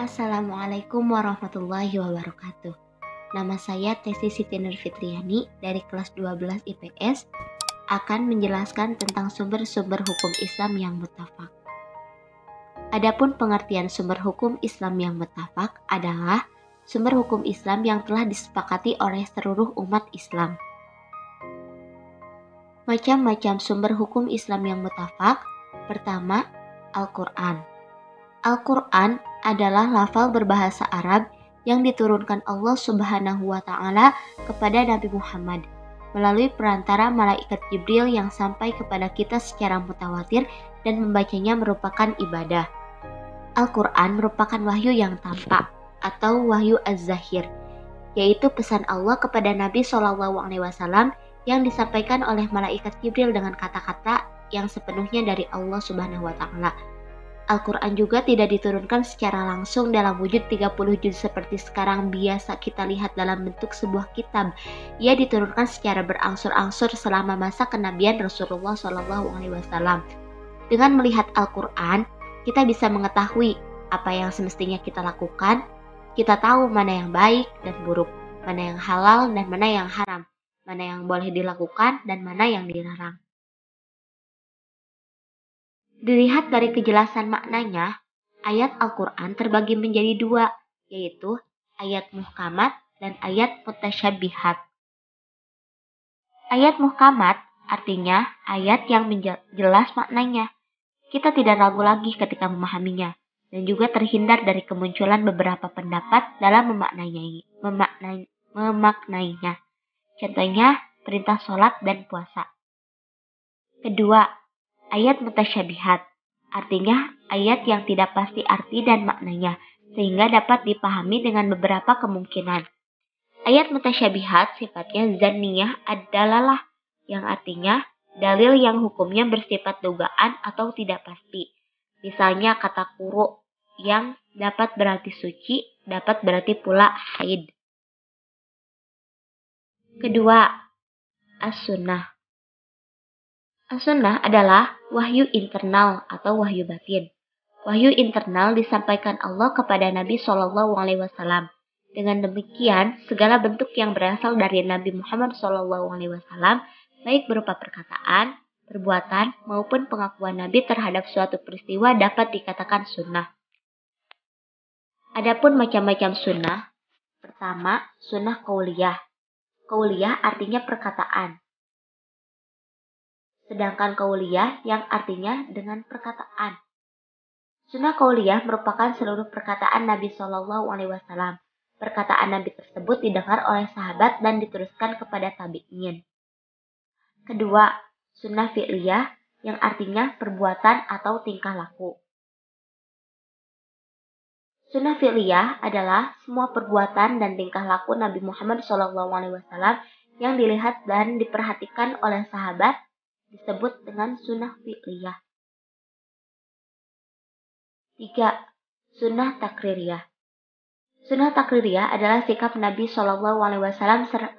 Assalamualaikum warahmatullahi wabarakatuh. Nama saya Tesi Siti Nur Fitriani dari kelas 12 IPS akan menjelaskan tentang sumber-sumber hukum Islam yang muttafaq. Adapun pengertian sumber hukum Islam yang muttafaq adalah sumber hukum Islam yang telah disepakati oleh seluruh umat Islam. Macam-macam sumber hukum Islam yang muttafaq. Pertama, Al-Quran. Al-Quran adalah lafal berbahasa Arab yang diturunkan Allah Subhanahu wa Ta'ala kepada Nabi Muhammad melalui perantara malaikat Jibril yang sampai kepada kita secara mutawatir dan membacanya merupakan ibadah. Al-Quran merupakan wahyu yang tampak atau wahyu az-zahir, yaitu pesan Allah kepada Nabi SAW yang disampaikan oleh malaikat Jibril dengan kata-kata yang sepenuhnya dari Allah Subhanahu wa Ta'ala. Al-Quran juga tidak diturunkan secara langsung dalam wujud 30 juz seperti sekarang biasa kita lihat dalam bentuk sebuah kitab. Ia diturunkan secara berangsur-angsur selama masa kenabian Rasulullah SAW. Dengan melihat Al-Quran, kita bisa mengetahui apa yang semestinya kita lakukan. Kita tahu mana yang baik dan buruk, mana yang halal dan mana yang haram, mana yang boleh dilakukan dan mana yang dilarang. Dilihat dari kejelasan maknanya, ayat Al-Quran terbagi menjadi dua, yaitu ayat muhkamat dan ayat mutasyabihat. Ayat muhkamat artinya ayat yang jelas maknanya. Kita tidak ragu lagi ketika memahaminya, dan juga terhindar dari kemunculan beberapa pendapat dalam memaknainya. Contohnya, perintah sholat dan puasa. Kedua, ayat mutasyabihat, artinya ayat yang tidak pasti arti dan maknanya, sehingga dapat dipahami dengan beberapa kemungkinan. Ayat mutasyabihat sifatnya zanniyah adalah yang artinya dalil yang hukumnya bersifat dugaan atau tidak pasti. Misalnya kata quru yang dapat berarti suci, dapat berarti pula haid. Kedua, as-sunnah. As-sunnah adalah wahyu internal atau wahyu batin. Wahyu internal disampaikan Allah kepada Nabi SAW. Dengan demikian, segala bentuk yang berasal dari Nabi Muhammad SAW, baik berupa perkataan, perbuatan, maupun pengakuan Nabi terhadap suatu peristiwa dapat dikatakan sunnah. Adapun macam-macam sunnah. Pertama, sunnah qauliyah. Qauliyah artinya perkataan. Sedangkan qauliyah yang artinya dengan perkataan. Sunnah qauliyah merupakan seluruh perkataan Nabi SAW. Perkataan Nabi tersebut didengar oleh sahabat dan diteruskan kepada tabi'in. Kedua, sunnah fi'liyah yang artinya perbuatan atau tingkah laku. Sunnah fi'liyah adalah semua perbuatan dan tingkah laku Nabi Muhammad SAW yang dilihat dan diperhatikan oleh sahabat disebut dengan sunnah fi'liyah. 3. Sunnah takririyah. Sunnah takririyah adalah sikap Nabi SAW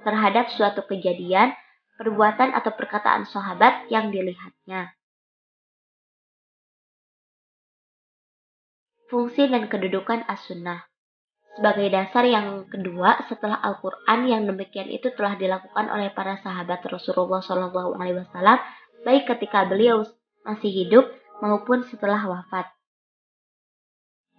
terhadap suatu kejadian, perbuatan atau perkataan sahabat yang dilihatnya. Fungsi dan kedudukan as-sunnah. Sebagai dasar yang kedua setelah Al-Quran yang demikian itu telah dilakukan oleh para sahabat Rasulullah SAW, baik ketika beliau masih hidup maupun setelah wafat.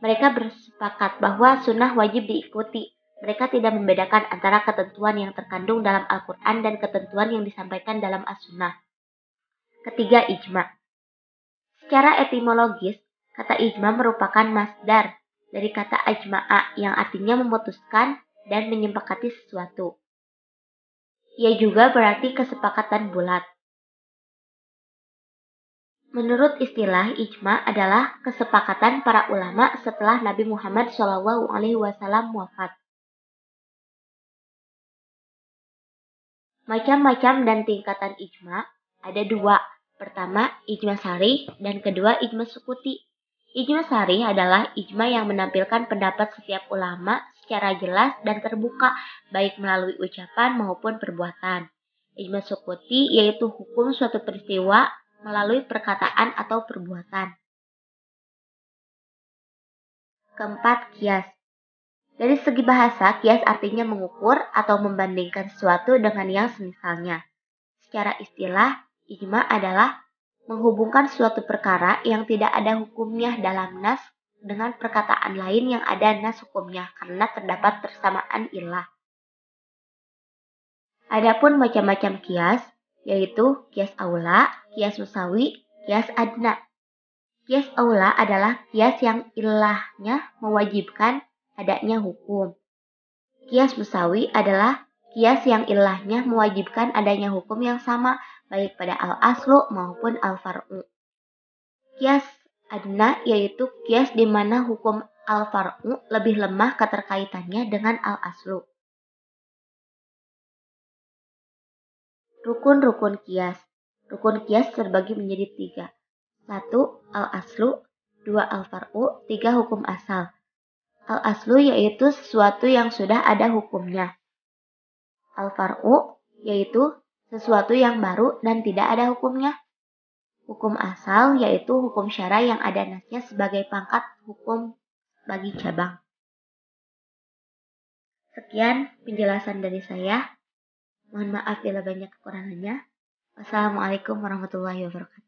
Mereka bersepakat bahwa sunnah wajib diikuti. Mereka tidak membedakan antara ketentuan yang terkandung dalam Al-Quran dan ketentuan yang disampaikan dalam as-sunnah. Ketiga, ijma. Secara etimologis, kata ijma merupakan masdar dari kata ajma'a yang artinya memutuskan dan menyepakati sesuatu. Ia juga berarti kesepakatan bulat. Menurut istilah, ijma adalah kesepakatan para ulama setelah Nabi Muhammad SAW wafat. Macam-macam dan tingkatan ijma ada dua. Pertama, ijma sarih dan kedua, ijma sukuti. Ijma sarih adalah ijma yang menampilkan pendapat setiap ulama secara jelas dan terbuka, baik melalui ucapan maupun perbuatan. Ijma sukuti yaitu hukum suatu peristiwa melalui perkataan atau perbuatan. Keempat, kias. Dari segi bahasa, kias artinya mengukur atau membandingkan sesuatu dengan yang semisalnya. Secara istilah, ijma adalah menghubungkan suatu perkara yang tidak ada hukumnya dalam nas dengan perkataan lain yang ada nas hukumnya karena terdapat persamaan ilah. Adapun macam-macam kias, yaitu kias aula, kias musawi, kias adna. Kias aula adalah kias yang ilahnya mewajibkan adanya hukum. Kias musawi adalah kias yang ilahnya mewajibkan adanya hukum yang sama baik pada al-aslu maupun al-far'u. Kias adna yaitu kias di mana hukum al-far'u lebih lemah keterkaitannya dengan al-aslu. Rukun-rukun kias. Rukun kias terbagi menjadi 3. 1. Al-aslu, 2. Al-far'u, 3. Hukum asal. Al-aslu yaitu sesuatu yang sudah ada hukumnya. Al-far'u yaitu sesuatu yang baru dan tidak ada hukumnya. Hukum asal yaitu hukum syara yang ada nasnya sebagai pangkat hukum bagi cabang. Sekian penjelasan dari saya. Mohon maaf bila banyak kekurangannya. Wassalamualaikum warahmatullahi wabarakatuh.